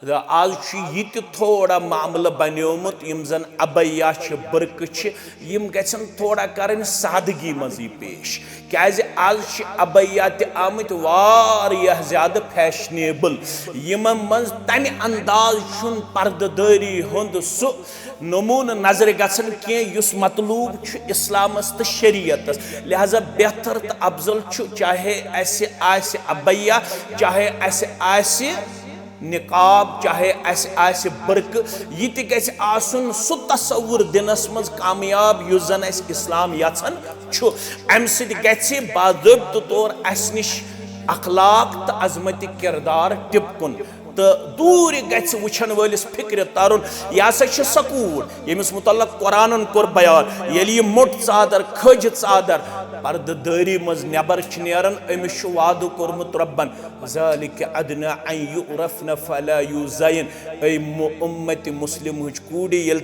आज यह थोड़ा मामला बनियोमुत यम जन अबैया बर्क यम गन थोड़ा कर सादगी मज पेश क्या आज अबैया आमत वारियाह ज्यादा फैशनेबल यम मज तमि अंदाज पर्ददारी हुंद सु नमून नजर गसन कह मतलूब इस्लामस तो शरीयतस लिहाजा बेहतर तो अफजल चाहे अबैया चाहे निकाब चाहे बर्क यह गसन सु तस्वुर दिनस मज कामयाब युस जन इस्लाम यछन अम सि बाज़ाब्त तौर अस निश अखलाक तो अजमत किरदार टिपकुन तो दूर वुचन वलिस फिक्र तारुन यह सकूर यमिस मुतल्लक कुरानन कोर बयान ये मोट चादर खज चादर पर्ददारी मज नबर नेरन अमिस वाद कोरमुत रब्बन ज़ालिक अदना अन युरफ़न फला युज़यन ऐ उम्मत मुस्लिम कूड़ ये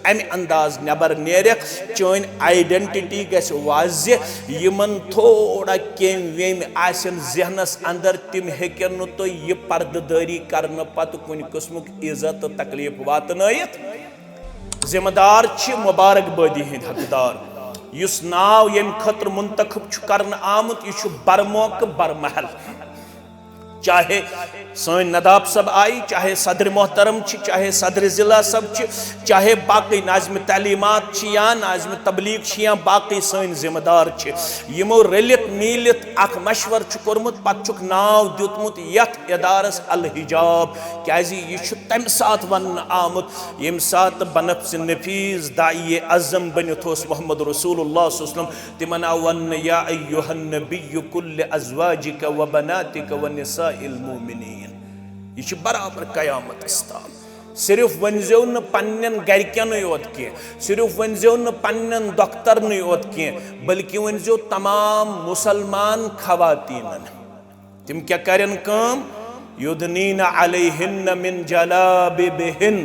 अमि अंदाज नबर नेरख चन आइडेंटिटी गस वाज़ह यमन थोड़ा केम वेम आसन जहनस अंदर तिम हेकन नु तो यह पर्ददारी करने पत कुन किस्मुक इज्जत तो तकलीफ वातनयत जिम्मेदार मुबारकबादी हिंद हकदार युस नाव यम खतर मुंतखब करन आमुत यह बरमौक बरमहल चाहे सन नदाब सब आई चाहे सदर मोहतरम चाहे सदर जिला सब चाहे बाकी नाज़िम तालीमात या नाज़िम तबलीग या बाकी सन जिम्मेदार यमो रलित मीलित अख मशवर कोरमुत पत नाव दितमुत यथ इदारस अल हिजाब क्या यह तम सात वन आमुत यम सात बनफ्स नफीस दाई अज़म बनित मोहम्मद रसूलुल्लाह सल्लल्लाहु अलैहि वसल्लम तिमन वन या अय्युहन नबिय्यु कुल्ल अज़वाजिक व बनातिक व निसाइल मोमिनीन यह बराबर कयामत ताम सिर्फ वनजो न पन्न गरकन योत कह सिर्फ वनजो न पन्न दोख्तरन योत कह बल्कि वनजो तमाम मुसलमान खवातीन तिम क्या करन काम युदनीन अलैहिन्न मिन जलाबिबिहिन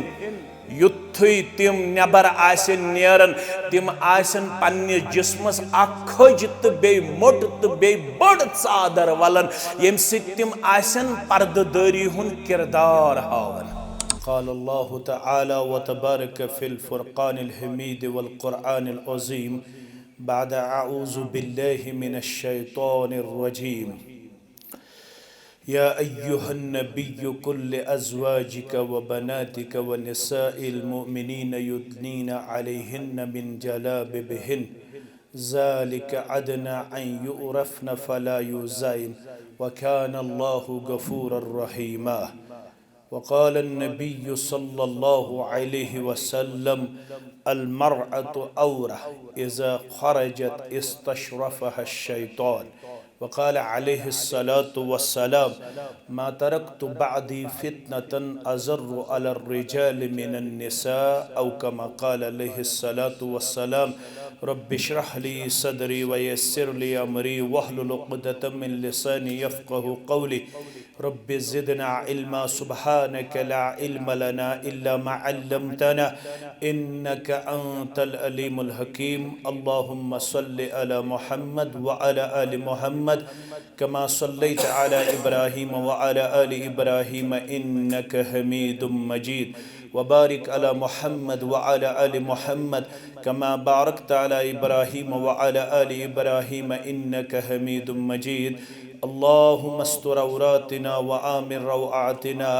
युथु तिम नबर आसन नेरन तिम आसन पन्ने जिस्मस अखज तो बे मोट तो बे बड़ चादर वलन यम सिम आसन पर्ददारी हुन किरदार हावन क़ाल अल्लाहु तआला व तबारक फिल फ़ुरक़ानिल हमीद वल क़ुरआनिल अज़ीम बाद अऊज़ु बिल्लाहि मिनश शैतानिर रजीम या अय्युहन नबिय्यु कुल्ल अज़वाजिक व बनातिक व निसाइल मुमिनीन युदनीन अलैहिन्न मिन जलाबिबिहिन ज़ालिक अदना अन युरफ़न फला युज़ैन व कान अल्लाहु गफ़ूरर रहीमा वक़ाल अन्नबिय्यु सल्लल्लाहु अलैहि वसल्लम अल मरअतु औरा इज़ा ख़रजत इस्तशरफ़हा अश-शैतान वक़ाल अलैहिस्सलातु वस्सलाम मा तरक्तु बअदी फितनतन अज़र्रु अलर रिजाल मिनन निसा औ कमा क़ाल अलैहिस्सलातु वस्सलाम रब्बि इश्रह ली सदरी व यस्सिर ली अमरी वहलुल उक़दतम मिन लिसानी यफ़क़हु क़ौली रब्बि ज़िदना इल्मा सुब्हानक ला इल्म लना इल्ला मा अल्लमतना इन्नका अंतल अलीमुल हकीम अल्लाहुम्मा सल्लि अला मुहम्मद व अला आलि मुहम्मद कमा सल्लैत अला इब्राहीम व अला आलि इब्राहीम इन्नका हमीदुम मजीद व बारिक अला मुहम्मद व अला आलि मुहम्मद कमा बारकत अला इब्राहीम व अला आलि इब्राहीम इन्नका हमीदुम मजीद अल्लाहुम्मा अस्तर औरातिना व आमिर रौआतिना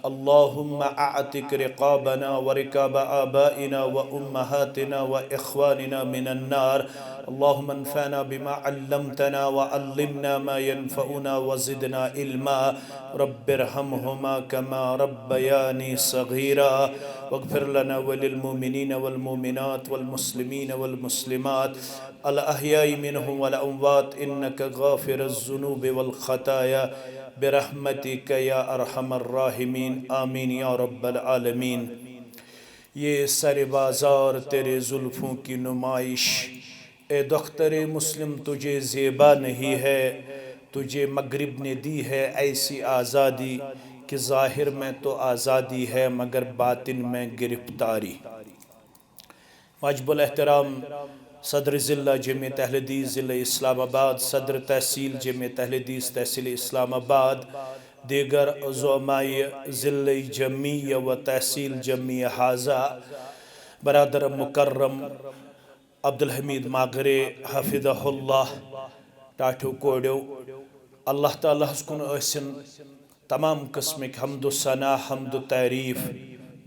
अल्लाहुम्मा अअतिक रिक़ाबना व रिक़ाब आबाइना व उम्महातिना व इख़वानिना मिनन नार अल्लाहुम्मा अन्फ़अना बिमा अल्लमतना व अल्लिमना मा यनफ़उना व ज़िदना इल्मा रब्बिरहमहुमा कमा रब्बयानी सग़ीरा वग़्फ़िर लना व लिल मुमिनीन वल मुमिनात वल मुस्लिमीन वल मुस्लिमात अल अहयाई मिनहुम वल अमवात इन्नका गाफ़िरुज़ ज़ुनूबि वल ख़ताया बिरहमतिका या अरहमर राहिमीन आमीन या रब्बल आलमीन। ये सर बाज़ार तेरे जुल्फ़ों की नुमाइश ए दुख्तर मुस्लिम तुझे ज़ेबा नहीं है तुझे मगरिब ने दी है ऐसी आज़ादी कि ज़ाहिर में तो आज़ादी है मगर बातिन में गिरफ्तारी। वाजिबुल एहतराम सदर ज़िला जमीयत अहले हदीस ज़िला इस्लामाबाद, सदर तहसील जमीयत अहले हदीस तहसील इस्लामाबाद, दीगर ज़ोमाए ज़िले जमिया व तहसील जमिया हाजा बरदर मुकर्रम अब्दुल हमीद मागरे हफिज़हुल्लाह टाठो कोड़ो अल्लाह ताला कुन ऐसिन तमाम किस्मिक हम्दु सना हम्दु तारीफ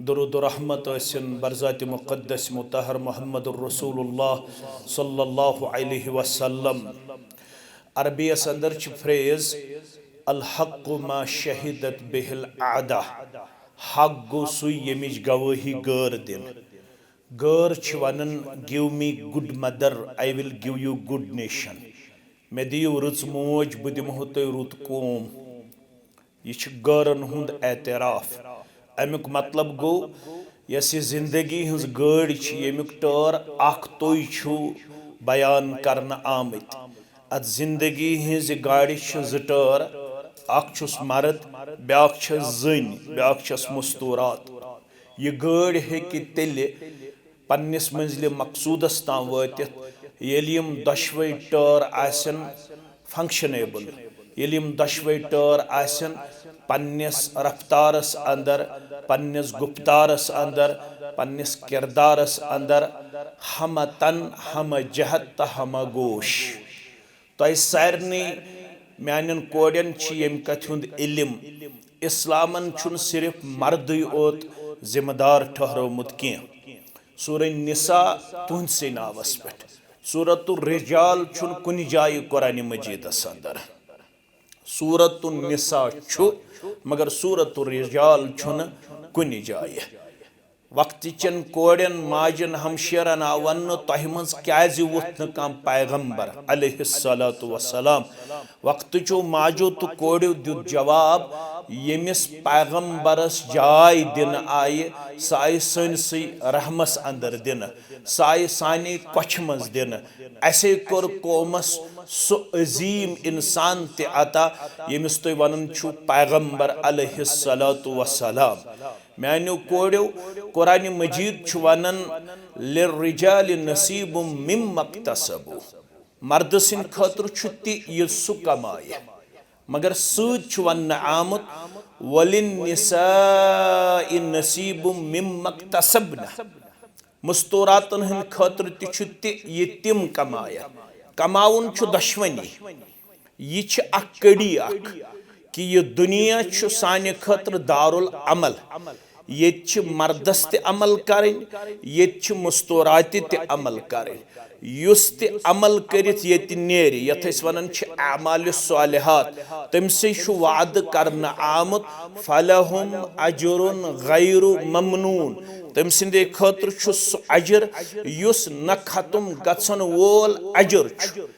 दुरूद रहमत ऐसिन बरज़ात मुक़द्दस मुतहर मुहम्मदुर रसूलुल्लाह सल्लल्लाहु अलैहि वसल्लम। अरबियस अंदर फ्रेज अल हक़ मा शहिदत बिहिल आदा, हक गो सु यमिच गवाही गैर दिन। गैर वनन give me good mother I will give you good nation, मे दियो रुच मोज बह दिमहो तुह रुत कौम। यह गैरन हुंद एतराफ। अमुक मतलब गो यस जिंदगी हज गाड़ी यमुक टर्र अख तुय छु बयान करना आमत। अत जिंदगी हज गाड़ी ज टर्र, अख छुस मर्द ब्याख छ जन ब्याख छस मस्तूरात। यह गाड़ी हेकि तेल पन्निस मंजिल मकसूदस ताम वातित येलि यम दशवै टर्र आसन फंक्शनेबल, येलि यम दशवै टर्र आसन पन्निस रफ्तारस अंदर, पन्निस गुफ्तारस अंदर, पन्निस किरदारस अंदर हम तन हम जहत हम गोश। तय सारनी म्यान कोड़न यम कथ हुंद इल्म इस्लामन छुन सिर्फ मर्द ओत जिम्मेदार ठहरोमुत की। सूरह निसा तुहसे नावस पे, सूरतुर रिजाल छुन कुन जाय कुरान मजीदस अंदर। सूरतुन निसा छु मगर सूरतुर रिजाल छुन कुन जाय। वक्त चन कोड़न माजन हमशेरन आ वन तह मज क्याज वोथ न कम पैगंबर अलैहिस्सलातु वस्सलाम। वक्त चो माजो तो कोड़ो दुत जवाब यमिस पैगंबरस जाय दिन आय साय सनसी रहमस अंदर दिन, साय सानी कछ मज दिन। ऐसे कोर कौमस सु अजीम इंसान ते अता यमिस तुय वनन छु पैगंबर अलैहिस्सलातु वस्सलाम। म्यानो कोड़ो कुरान मजीद छु वनन लिर्रिजाल नसीबुम मिम्मा इक्तसबू, मर्द सिन खतर छु ति ये सु कमाय। मगर सूद छु वन आमत वलिन निसाइ नसीबुम मिम्मा इक्तसबना, मस्तूरातन हंद खतर ति छु ति ये तिम कमाय। कमाउन छु दशवनी, ये छु अक कड़ी अक कि ये दुनिया छु साने खतर दारुल अमल। ये छु मर्दस ते अमल करें, ये छु मस्तूरात ते अमल करें। युस ते अमल करित ये नेरि यथ वनन छु अमाल सालिहात, तमसे छु वाद करना आमत फलहुम अजरुन गैरु ममनून। तम सिंदे खतर छु अजर युस न खत्म गछन वोल अजर छु।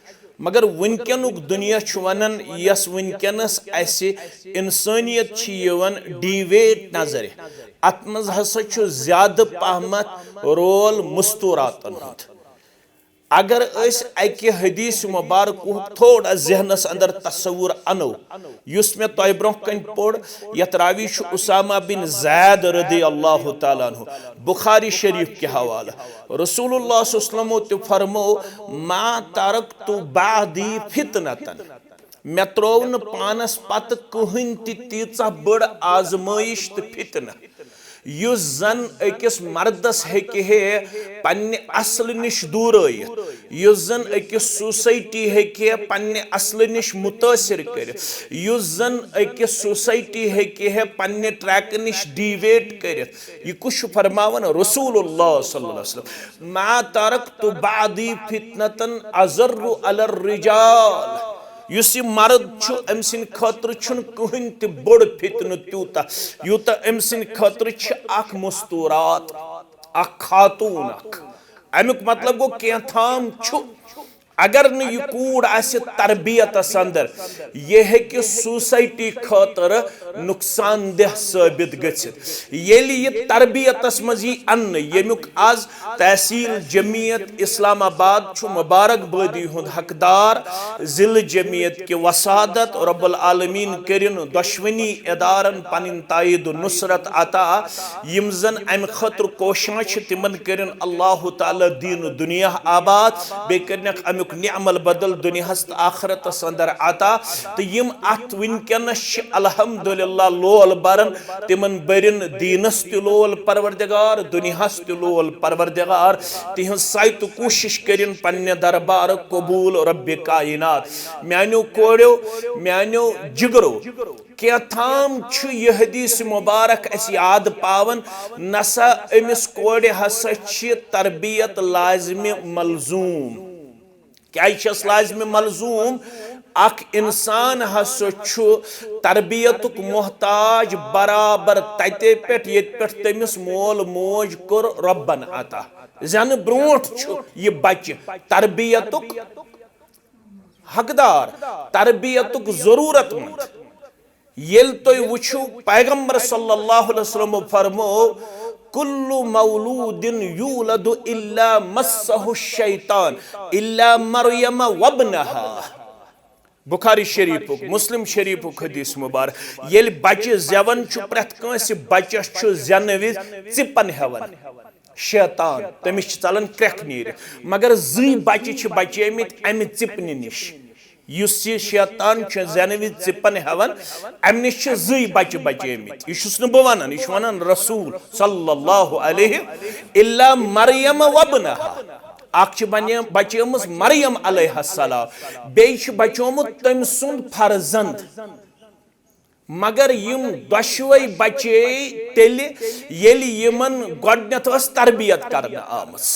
मगर वनकनुक दुनिया छु वनन यस वनकनस ऐसे इंसानियत छि यवन डिवेट नजर, अत मज हसा छु ज्यादा पहमत रोल मस्तूरातन हुंद। अगर अकि हदीस मुबारक थोड़ा जहनस अंदर तस्वुर अनो, युस मे तय ब्रोह कन पोड़ यत रावी छु उसामा बिन ज़ैद रदी अल्लाह ताला अन्हु, बुखारी शरीफ के हवाला। रसूलुल्लाह सल्लल्लाहु अलैहि वसल्लम फरमो मा तरक्तु बादी फितनतन, मे त्रोव न पानस पत कहन तीचा बड़ आजमाइश तो फितना युस जन अकिस मर्दस हेकि हे पन्ने असल निश दूर आयित, युस जन अकिस सोसाइटी हेकि पन्ने असल निश मुतासिर कर, युस जन अकिस सोसाइटी हेकि हे पन्ने ट्रैक निश डिवेट कर। यह कुछ फरमावन रसूलुल्लाह सल्लल्लाहु अलैहि वसल्लम मा तरक्तु बादी फितनतन अज़र्रु अलर रिजाल। युस मर्द छु अम सिन खतर छुन कहन त बड़ फितन त्यूता यूता अम सिन खतर छ अख मस्तूरात अख खातून अख। अमुक मतलब गो केथाम छु अगर न यह कूड़ आसे तरबियतस अंदर यह है कि सोसाइटी खतर नुकसान दह साबित गछित। येलि यह तरबियतस मज यी अन्न यमुक आज तहसील जमीयत इस्लामाबाद छु मुबारकबादी हुंद हकदार, जिल जमीयत के वसादत रब्बुल आलमीन करिन दशवनी इदारन पनिन तायद नुसरत अता यम जन अम खतर कोशिश तिमन करिन अल्लाह ताला दीन दुनिया आबाद बे करनक अमुक करुक निअमल बदल दुनियास तो आखरतस अंदर आता तो यम अत वनकनस अल्हम्दुलिल्लाह लोल बरन तिमन बरिन दीनस त लोल परवरदिगार दुनियास त लोल परवरदिगार तिहन साइत कोशिश करिन पन्ने दरबार कबूल रब्बि कायनात म्यानो कोड़ो म्यानो जिगरो क्या थाम यह हदीस मुबारक अस याद पावन नसा अमिस कोड़े हसा तरबियत लाजमी मलजूम क्या लाजमी मलजूम अख इंसान हसा तरबियत मोहताज बराबर तते पे तमिस मोल मोज कोर रब्बन अता जन ब्रोट यह बच्चे तरबियत हकदार तरबियत जरूरतमंद येल तुम वुचु पैगंबर सल्लल्लाहु अलैहि वसल्लम फरमो कुल्लु मौलूदिन यूलदु इल्ला मस्सहु शैतान इल्ला मरियम वब्नहा बुखारी शरीफ मुस्लिम शरीफ हदीस मुबारक येल बच्चे जवन प्रेथ कंस बच्चस जन विज चिपन हेवन शैतान तमिस चलन क्रख नीर मगर जी बच्चे बचेमित अमि चिपन निश युस शैतान जन विज चिपन हेवन अमि निश जी बच्चे बचेमित यह बह वन यह वन रसूल सल्लल्लाहु अलैहि इल्ला मरियम वब्नहा अख बचेम मरियम अलैहिस्सलाम बेच बचोमुत तम सुंद फर्जंद मगर यम दशवे बचे तेल यमन गोडनेथ तरबियत करने आमस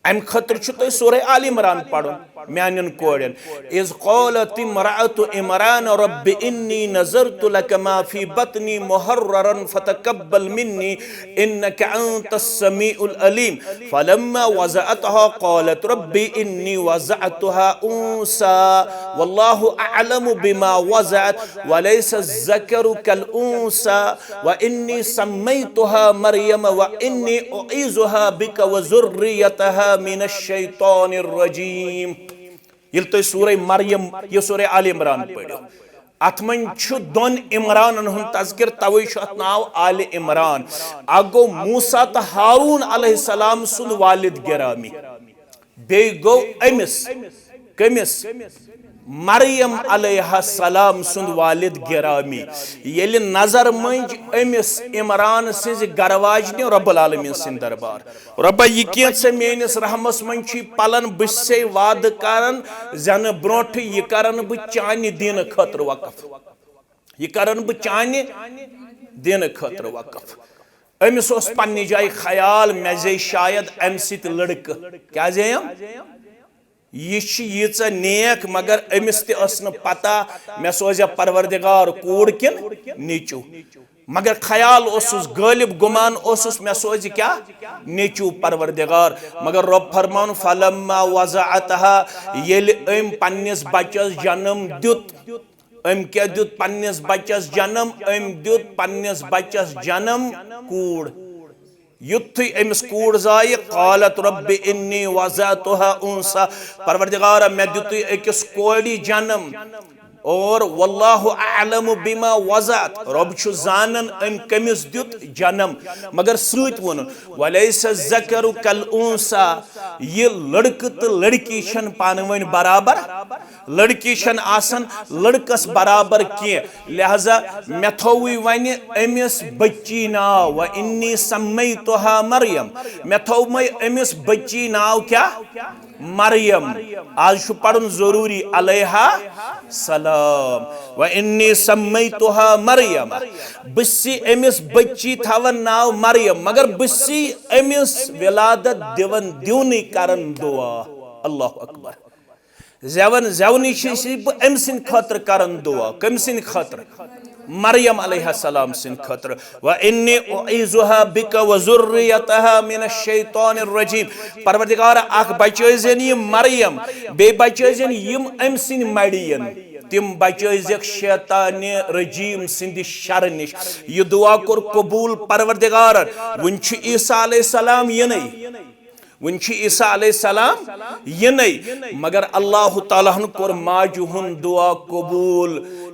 अम खतर तुम सूरह आल इमरान पढ़न म्यान कोड़न इज़ क़ालत इम्राअतु इमरान रब्बि इन्नी नज़रतु लक मा फी बत्नी मुहर्ररन फतक़ब्बल मिन्नी इन्नका अंतस समीउल अलीम फलम्मा वज़अतहा क़ालत रब्बि इन्नी वज़अतुहा उन्सा वल्लाहु अअलमु बिमा वज़अत वलैसा ज़करु कल उन्सा व इन्नी सम्मैतुहा मरियम व इन्नी उईज़ुहा बिका व ज़ुर्रियतहा मिनश शैतानिर रजीम ये तो सूरह मरियम ये सूरह आल इमरान पढ़ो अत मन दोन इमरान तज़किर तवे नाव आल इमरान अगो मूसा तो हारून अलैहिस्सलाम सुन वालिद गिरामी बे गो अमिस कमिस मरियम अलैहिस्सलाम सुन वालिद गिरामी ये नजर मंज अमिस इमरान सिज गरवाजन रब्बुल आलमीन सिन दरबार रब्बा यह कैसे मेनिस रहमस मंज पलन बसे वाद करन जन ब्रोट यह करन ब चानि दिन खतर वकफ यह करन ब चानि दिन खतर वकफ अमिस ओस पन्नी जाय ख्याल मे जे शायद अम सित लड़क क्या जेयम यह नेक मगर अमिस तस पता मे सोजा परवरदिगार कूड़ किन नीचू मगर ख्याल गालिब गुमान मे सोज क्या नीचू परवरदिगार मगर रब फरमान फलम्मा वज़अतहा येल अम पन्निस बच्चस जन्म दुत अम क्या दुत पन्निस बच्चस जन्म अम दुत पन्निस बच्चस जन्म कूड़ युत्थी अमिस कूड़ जाय क़ालत रब्बि इन्नी वज़अतुहा उन्सा परवरदिगार मे दुत अकिस कोड़ी जन्म और वल्लाहु अअलमु बिमा वज़अत रब छु जानन अम कमिस दुत जन्म मगर सत वन वलैसा ज़करु कल उन्सा ये लड़क तो लड़की छन पानवन बराबर लड़की छन आसन लड़कस बराबर की लिहाजा मे थोवी वन अमिस बच्ची नाव व इन्नी सम्मैतुहा मरियम मे थो अमिस बच्ची नाव क्या मरियम आज पढ़न जरूरी अलैहा सलाम व इन्नी सम्मैतुहा मरियम बसी अमिस बच्ची थवन नाव मरियम मगर बसी अमिस विलादत दिवन दिवनी करन दुआ अल्लाहु अकबर जवन जवनी अम सिन खतर करन दुआ कम सिन खतर मरियम अलैहिस्सलाम सिन खतर व इन्नी उईज़ुहा बिका व ज़ुर्रियतहा मिनश शैतानिर रजीम परवरदिगार अख बचैजन यम मरियम बे बचैजन यम अम सिन मड़ियन तिम बचैजक शैतान रजीम सिंद शर निश यह दुआ कोर कबूल परवरदिगार वन ईसा अलैहिस्सलाम यनै वन ईसा अलैहिस्सलाम यनै मगर अल्लाह ताला कोर माजु हुन दुआ कबूल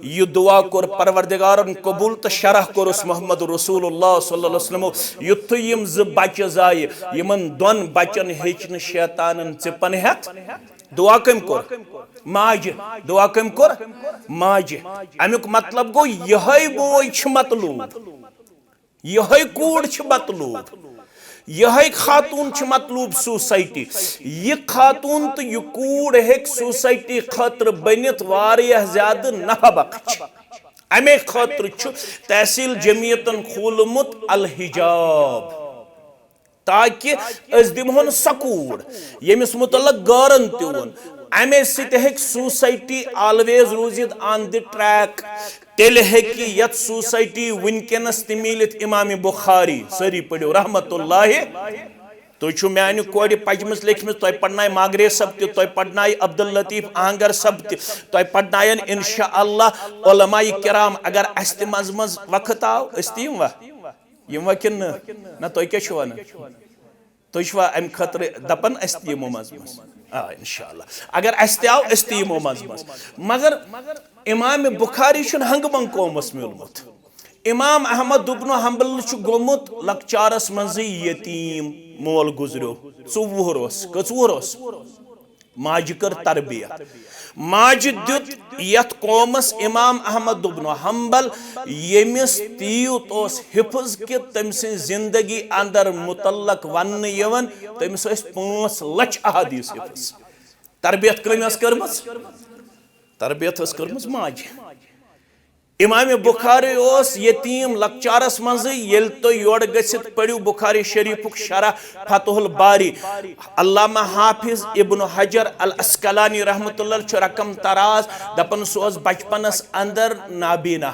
यह दुआ कोर परवरदिगारन कबूल तो शरह कोरस मोहम्मद रसूलुल्लाह सल्लल्लाहु अलैहि वसल्लम युत्थ यम ज बच्चे जाय यमन दोन बच्चन हेचन शैतानन चिपन हेत दुआ कम कोर माज दुआ कम कोर माज अमुक मतलब गो यही बोय छ मतलूब यही कूड़ छ मतलूब यही खातून छ मतलूब सोसाइटी यह खातून तो यह कूड़ हेक सोसाइटी खतर बनित वारिया ज्यादा नफा बख्श अमे खतर छ तहसील जमीयतन खोलमुत अल हिजाब ताकि अस दिमहन सकूड़ यमिस मुतलक गारन तुन अमे सत सोसाइटी ऑलवेज रूजित ऑन द ट्रैक तेल हेकि यत सोसाइटी वनकनस त मिलित इमाम बुखारी सरी पढ़ो रहमतुल्लाहि तुम मानू कोड़ पजमस लिखम तुम पढ़नाय मागरे सब तुम पढ़नाय अब्दुल लतीफ आहंगर सब तुम पढ़नायन इंशाअल्लाह उलमाए किराम अगर अस त मज मज वक्त आव अस तीम वा यम वा किन ना तुम क्या वन तुम अम खतर दपन अस तमो मज मज इंशाअल्लाह अगर अस तव अस तमो मज मज मगर इमाम बुखारी हंग मंग कौमस मिलमुत इमाम अहमद इब्न हंबल गोमुत लकचारस मज यतीम मोल गुजरो 40 कस माज कर तरबियत माज दुत यथ कौमस इमाम अहमद इब्न हंबल यमिस तीत हिफ्ज कि तम जिंदगी अंदर मुतल्लक वन यवन तमिस 5 लाख अहादीस हिफ्ज तरबियत कम कर्मस तरबियत कर्मस माज इमाम बुखारी यतीम लकचारस मज येल तो योड़ गसित पढ़ियो बुखारी शरीफुक शरह फतहुल बारी अल्लामा हाफिज इब्न हजर अल अस्कलानी रहमतुल्लाह छ रकम तराज दपन सोस बचपनस अंदर नाबीना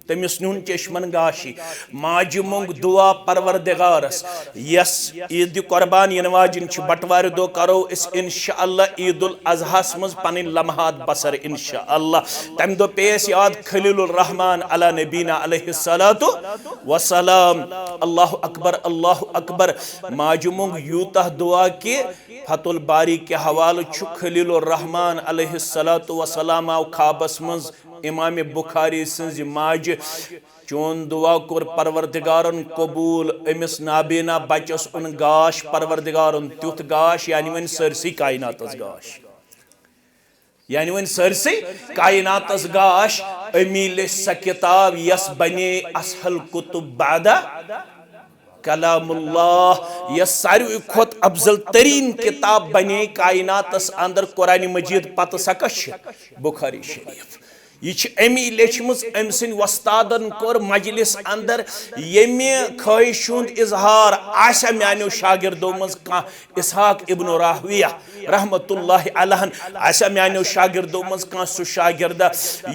तमिस नुन चश्मन गाशी माज मोंग दुआ परवरदिगारस यस ईद कुर्बान यनवाजिन छ बटवार दो करो इस इंशाअल्लाह ईदुल अजहास मज पन लम्हात बसर इंशाअल्लाह तम दो पेश याद खलीलुर रहमान अला नबीना अलैहिस्सलातु वसलाम अल्लाहु अकबर माज मोंग यूता दुआ के फतुल बारी के हवाले छ खलीलुर रहमान अलैहिस्सलातु वसलाम आव खाबस मज इमाम बुखारी सज माज चोन दुआ कोर परवरदिगारन कबूल अमिस नाबीना बचस उन गाश परवरदिगारन तुथ गाश यानी वन सरसी कायनातस गाश यानी वन सरसी कायनातस गाश अमील स किताब यस बने असहल कुतुब बादा कलामुल्लाह यह सारी खोत अफजल तरीन किताब बने कायनातस अंदर कुरान मजीद पत सकश बुखारी शरीफ यह अमी लेचमस अम सिन वस्तादन कोर मजलिस अंदर यमे ख्वाहिश इजहार आशा मानो शागिर्दों मज इसहाक इब्न राहविया रहमतुल्लाहि अलैहि आशा मानो शागिर्दों मज सु शागिर्दा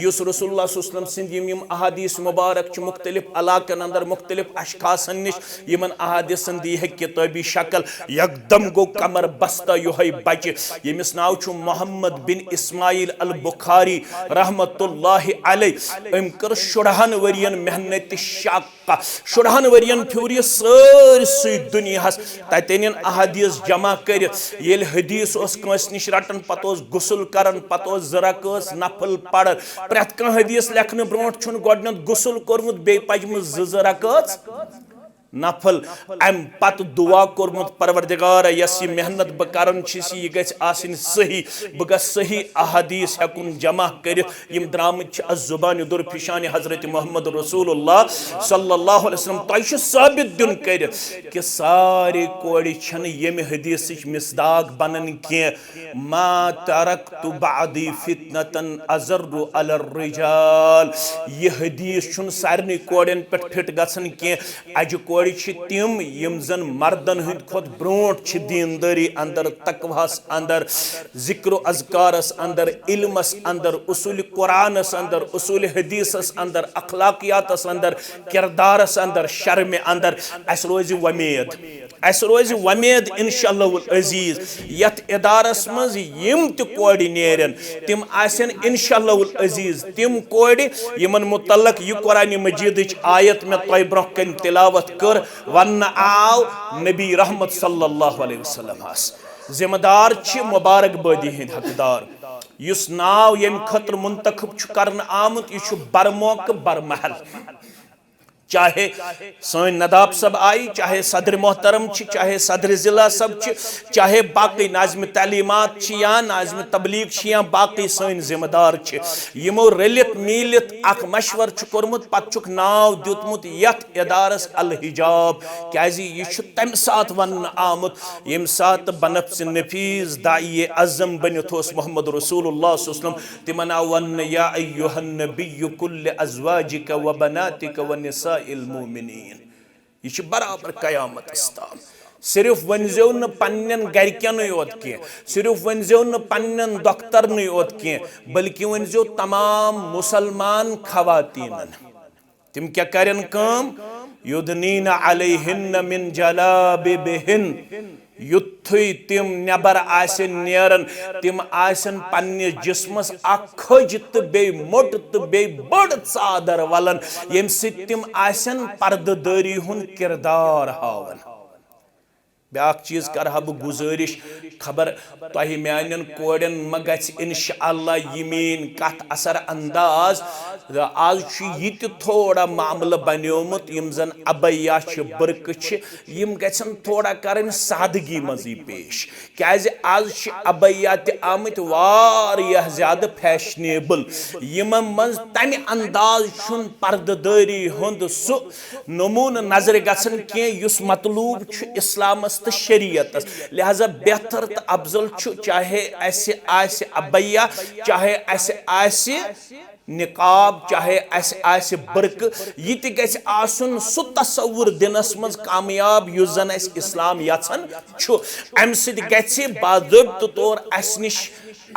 युस रसूलुल्लाह सल्लल्लाहु अलैहि वसल्लम सिंद यम अहादीस मुबारक च मुख्तलिफ इलाकन अंदर मुख्तलिफ अशखासन निश यमन अहादीसन दी है किताबी शक्ल यकदम गो कमर बस्ता योहै बच यमिस नाव छु मोहम्मद बिन इस्माइल अल बुखारी रहमतुल्लाहि अम कर 16 वरियन मेहनत शाक्का 16 वरियन फ्यूरी सारसी दुनिया ततन अहादीस जमा कर ये हदीस कंस निश रटन पत गुसल करन पत जरक नफल पढ़ प्रत कह हदीस लेखन ब्रोट गोडन गुसल कोर्मुत बे पजम जरक नफल अम पत दुआ कोर्मुत परवरदिगार यस मेहनत बह करन यह गि सही बह गस सही अहादीस हेकुन जमा कर यम द्रामत जुबान दुरफिशान हजरत मोहम्मद रसूलुल्लाह सल्लल्लाहु अलैहि वसल्लम तुम साबित दिन कर कि सारे कोड़ यम हदीस मिसदाक बनन कह मा तरक्तु बादी फितनतन अज़र्रु अलर रिजाल यह हदीस सारे कोड़न पे फिट गसन कह अज कोड़ तिम यम जन मर्दन हंद खुद ब्रोट दीनदारी अंदर तकवास अंदर जिक्र अज़कारस अंदर इल्मस अंदर उसूल कुरानस अंदर उसूल हदीसस अंदर अखलाकियातस अंदर किरदारस अंदर शर्म अंदर अस रोज वमेद इंशाअल्लाह अजीज यत इदारस मज यम त कोड़ नेरन तिम आसन इंशाअल्लाह अजीज तिम कोड़ यमन मुतल्लक यह कुरान मजीद आयत में तोय ब्रोह कन तिलावत कर वन आव नबी रहमत सल्लल्लाहु अलैहि वसल्लम जिम्मेदार मुबारक बादी हिंद हकदार युस नाव यम खतर मुंतखब करन आमुत यह बरमौक बरमहल चाहे सन नदाब सब आई, चाहे सदर मोहतरम चाहे सदर जिला सब चाहे बाकी नाज़िम तालीमात या नाज़िम तबलीग या बाकी सन जिम्मेदार यमो रलित मिलित अख मशवर कोर्मुत पत नाव दितमुत यथ इदारस अल हिजाब क्याजि यह तम सात वन आमुत यम सात बनफ्स नफीस दाई अज़म बनित मोहम्मद रसूलुल्लाह सल्लल्लाहु अलैहि वसल्लम तिमन वन या अय्युहन नबिय्यु कुल्ल अज़वाजिका व बनातिका व निसा मोमिनीन यह बराबर कयामत ताम सिर्फ वनजो न पन्न गरकन योत कह सिर्फ वनजो न पन्न दोख्तरन योत कह बल्कि वनजो तमाम मुसलमान खवातीन तिम क्या करन काम युदनीन अलैहिन्न मिन जलाबिबिहिन युथु तिम नबर आसन नेरन तिम आसन पन्ने जिस्मस अखज तो बे मोट तो बे बड़ चादर वलन यम सित तिम आसन पर्ददारी हुन किरदार हावन ब्याक चीज कर बह गुजारिश खबर तह मान कोड़न मा गि इंशाअल्लाह यमीन कत असर अंदाज आज यह थोड़ा मामल बनियोमुत यम जन अबैया बर्क यम गन थोड़ा कर सादगी मज पेश क्याज आज अबैया आमत वारियाह ज्यादा फैशनेबल यम मज तमि अंदाज छुन पर्ददारी हुंद सु नमून नजर गसन कह युस मतलूब इस्लामस तो शरीयत लिहाजा बेहतर तो अफजल चाहे ऐसे आसे अबैया चाहे ऐसे आसे निकाब चाहे ऐसे बर्क यह गि आसन सु तसव्वुर दिनस मज कामयाब युस जन इस्लाम यछन अम सत गि बाज़ाब्त तौर अस निश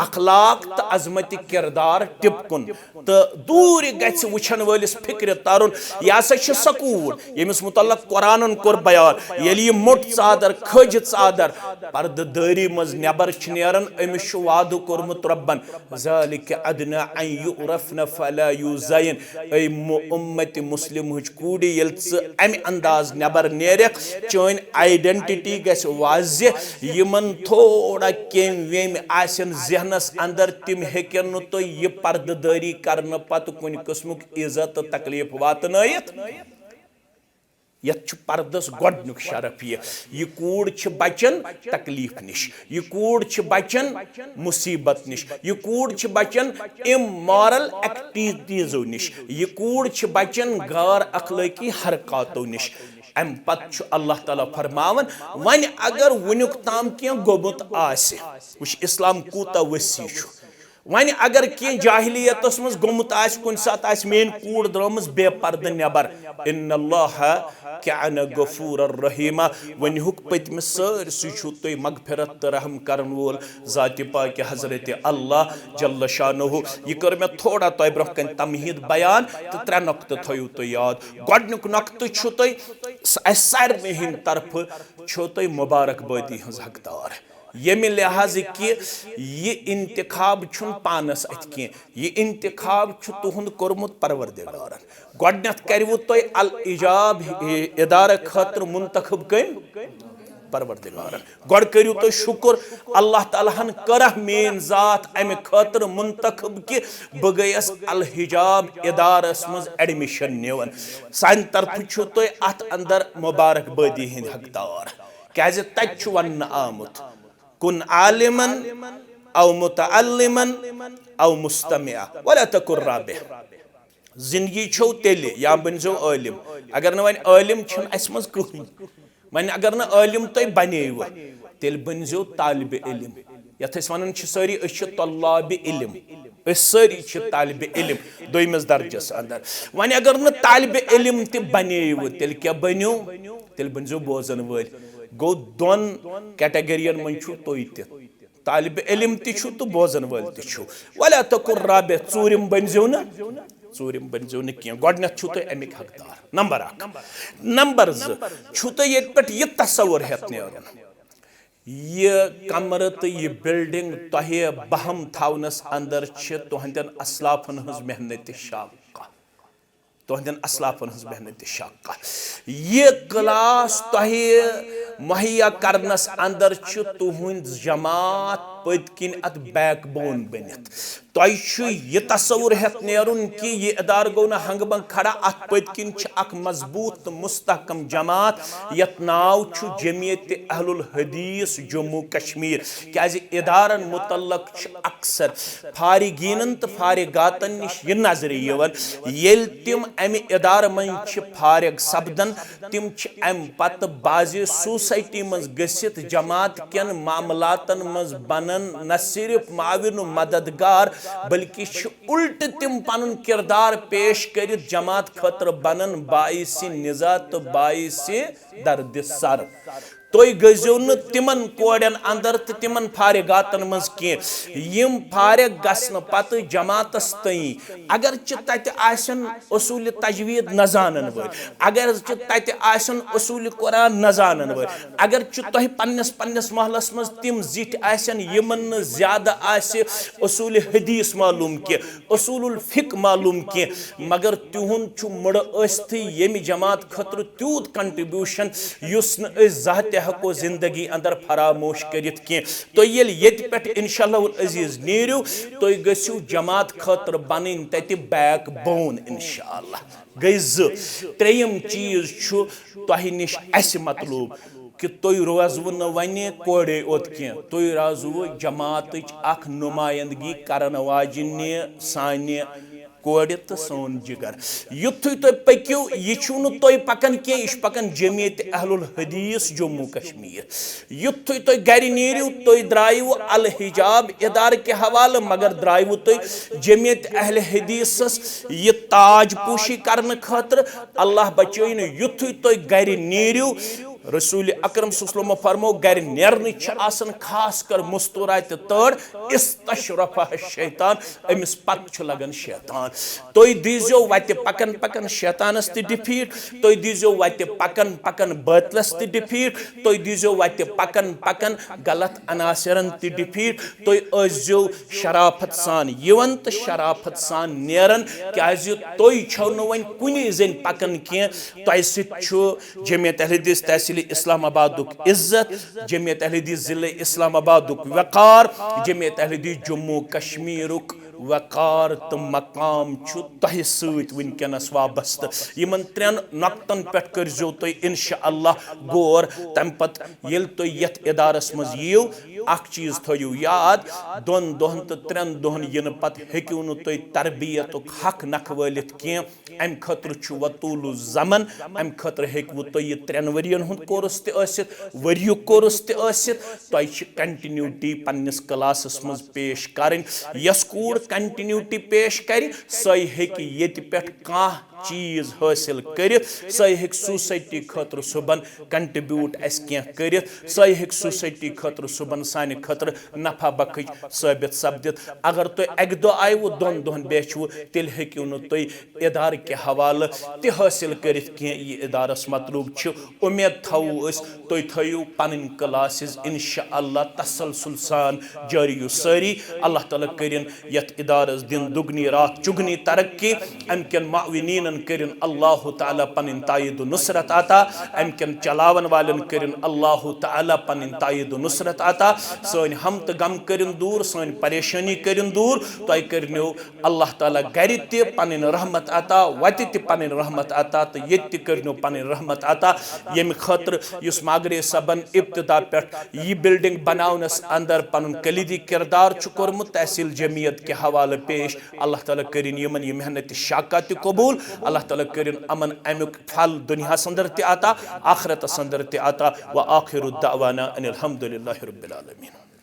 अखलाक तो अजमत किरदार टिपकुन तो दूर गि वुछन वलिस फिक्र तारुन यह हसा सकूर यमिस मुतल्लक कुरानन कोर बयान ये मोट चादर खज चादर पर्ददारी मज नबर नेरन अमिस वाद कोर्मुत रब्बन ज़ालिक अदना अन युरफन फला युज़यन ऐ उम्मत मुस्लिम हुज कूड़ी यल अमि अंदाज नबर नेरक चोन आइडेंटिटी गस वाज़ह यमन थोड़ा केम वेम आसन जहनस अंदर तिम हेकन तो यह पर्ददारी करने पत कुन किस्मुक इज्जत तो तकलीफ वातनयत यह पर्दस गोडनुक शरफ यह कूड़ बचन तकलीफ निश यह कूड़ बचन मुसीबत निश यह कूड़ बचन इमोरल एक्टिविटीजो निश यह कूड़ बचन गैर अखलाकी हरकतों निश अम पत अल्लाह ताला फरमावन वन अगर वनुक ताम कह गोमुत आसे वुश इस्लाम कूता वसी वन अगर कह जाहिलियत मज गोमुत कुन सात मेन कूड़ द्रमज बेपर्द नबर इन्नल्लाह कान गफूरर रहीमा वन हुक पतम सरसी तुम मगफिरत तो रहम करन वोल ज़ात पाक हजरत अल्लाह जल्ल शानुहु यह कर मे थोड़ा तुह ब्रोह कन तमहीद बयान तो त्रे नुक्त थो तुह याद गोडनुक नुक्त तुह सारे हिंद तरफ तुह मुबारकबादी हज हकदार यमि लिहाज कि यह इंतखाब पानस अत कह यह इंतखाब तुहद कोर्मुत परवरदिगारन गोडनथ करवु तुह अल इजाब इदार खतर मुंतखब कम परवरदिगारन गोड करियो तुह शुक्र अल्लाह तालाहन करह मेन जात अमि खतर मुंतखब कि बह गयस अल हिजाब इदारस मज एडमिशन निवन सान तरफ तुह अत अंदर मुबारकबादी हिंद हकदार क्याज तत वन आमुत कुन आलिमन औ मुतअल्लिमन औ मुस्तमिआ वला तकुर राबिह जिंदगी छो तेले या बनजो आलिम अगर न वन आलिम छन अस मज कहीं वन अगर न आलिम तुह बनेव तेल बनजो तालिब इल्म यथ वन सारी तल्लाब इल्म सारी तालिब इल्म दोयमिस दर्जस अंदर वन अगर न तालिब इल्म त बनेव तेल क्या बनो तेल बनजो बोजन वल गो दोन कैटेगरियन मन तुह तालिब इल्म तो बोजन वल वला तकुर राबिह चूरिम बनजो न कह गोडनथ तुह अमिक हकदार नंबर 1 नंबर 2 तुह ये पे यह तस्वुर हेत नेरन यह कमर तो यह बिल्डिंग तुह बहम थवनस अंदर तुहदन असलाफन हज मेहनत शाका तुहदन असलाफन हज मेहनत शाका यह क्लास तुह मुहैया करनस अंदर तुहद जमात पद किन अत बैक बोन बनित तुम यह तस्वुर हेत नेरुन कि यह इदार गो ना हंग बंग खड़ा अत पद किन अख मजबूत तो मुस्तहकम जमात यत नाव छु जमीयत अहलुल हदीस जम्मू कश्मीर क्या इदारन मुतल्लक अक्सर फारिगीनन तो फारिगातन निश यह नजर येल तिम अमि इदार मन फारिग सपदन तिम अम पत बाज़ सोसाइटी मज गसित जमात केन मामलातन मज बनन न सिर्फ माविन मददगार बल्कि उल्ट तिम पनुन किरदार पेश कर जमात खतर बनन बाइसी निजात तो बाइसी दर्द सर तुम गजो न तिमन कोड़न अंदर तो तिमन फारिगातन मज कम फारिग गसन पत जमातस तई अगर तत उसूल तजवीद न जानन वर अगर तत उसूल कुरान न जानन वर अगर तुह पन्नस पन्नस महलस मज तिम जिठ यमन ज्यादा उसूल हदीस मालूम के उसूल फिक मालूम के मगर तिहुंद मुड़ थी यमि जमात खतर तूत कंट्रीब्यूशन युस न जहत हको जिंदगी अंदर फरामोश करित की तो ये पे इंशाअल्लाह अजीज नीरू तो गु जमात खतर बन तत बैक बोन इंशाअल्लाह गई त्रेयम चीज तुह निश मतलूब कि तुम रोजव न वन कोड़े ओत की तुम रोजव जमात अख नुमाइंदगी करन वाजिन सानि कोड़ तो सोन जिगर युथु तुम पक्यू यह तुम पकन की यह पकन जमीयत अहलुल हदीस जम्मू कश्मीर युथु तुम गर नीरू तुम द्रायु अल हिजाब इदार के हवाले मगर द्रायु तुम जमीयत अहल हदीस यह ताज पोशी करने खतर अल्लाह बचन युथु तुम गर नीरू रसूल अकरम सल्लल्लाहु फरमो गर नेरन खास कर मुस्तुरात तड़ इस्तशरफ शैतान अमिस पत लगन शैतान तुम दीजो वत पकन पकन शैतानस त डिफीट तुम दीजो वत पकन पकन बातलस त डिफीट तुम दीजो वत पकन पकन गलत अनासरन त डिफीट तुम आजो शराफत सान यवन तो शराफत सान नेरन क्या तुम छो न वन कुन जन पकन की तुम सत जमीयत अहल हदीस तहसील इस्लामाबादुक इज्जत जमीयत अहल हदीस जिले इस्लामाबादुक वकार जमीयत अहल हदीस जम्मू कश्मीरुक वकार तो मकाम तुह सनकस वाबस्त इन त्रेन नक्तन पे करो तुम इंशाअल्लाह गौर तम पत ये तुम यथ इदारस मज यीव अख चीज थो याद दोन दोहन तो त्रेन दोहन इन पे हेक्यू न तुम तरबियत हक नख वलित कह अम खतर वतूल जमन अम खतर हेकू तुम यह 3 वरियन हुंद कोर्स तसित वरियुक कोर्स तसित तुह कंटिन्यूटी पन्निस क्लासस मज पेश करें यस कूड़ कंटिन्यूटी पेश कर सही हेकि येति पेठ काह चीज हासिल कर सही हेक सोसाइटी खतर सुबन कंट्रीब्यूट अस कह कर सही हेक सोसाइटी खतर सुबन सानि खतर नफा बख साबित सपदित अगर तुम अक दो आयु दोन दोहन बेचू तेल हेक्यू न तुम इदार के हवाले तह हासिल कर यह इदारस मतलूब उम्मीद थवो तुम थो पन क्लासेस इंशाअल्लाह तसलसल सान जारी सारी अल्लाह ताला करिन यथ इदारस दिन दुगनी रात चुगनी तरक्की अमकन माविनीन करिन अल्लाह ताला पन तायद नुसरत आता अमकन चलावन वालन करिन अल्लाह ताला पन तायद नुसरत आता सन हम तो गम करिन दूर सन परेशानी करिन दूर तुम करनो अल्लाह ताला गर ते पन रहमत आता वत ते पन रहमत आता तो ये करनो पन रहमत आता यम खतर युस मागरे सबन इब्तिदा पे यह बिल्डिंग बनावनस अंदर पन कलीदी किरदार कोर्मुत तहसील जमीयत के हवाले पेश अल्लाह ताला करिन यमन यह मेहनत शाका ते कबूल अल्लाह ताला करिन अमन अमुक फल दुनिया संदर ते आता आखिरत संदर ते आता व आखिरु दावाना अनिल हम्दुलिल्लाहि रब्बिल आलमीन।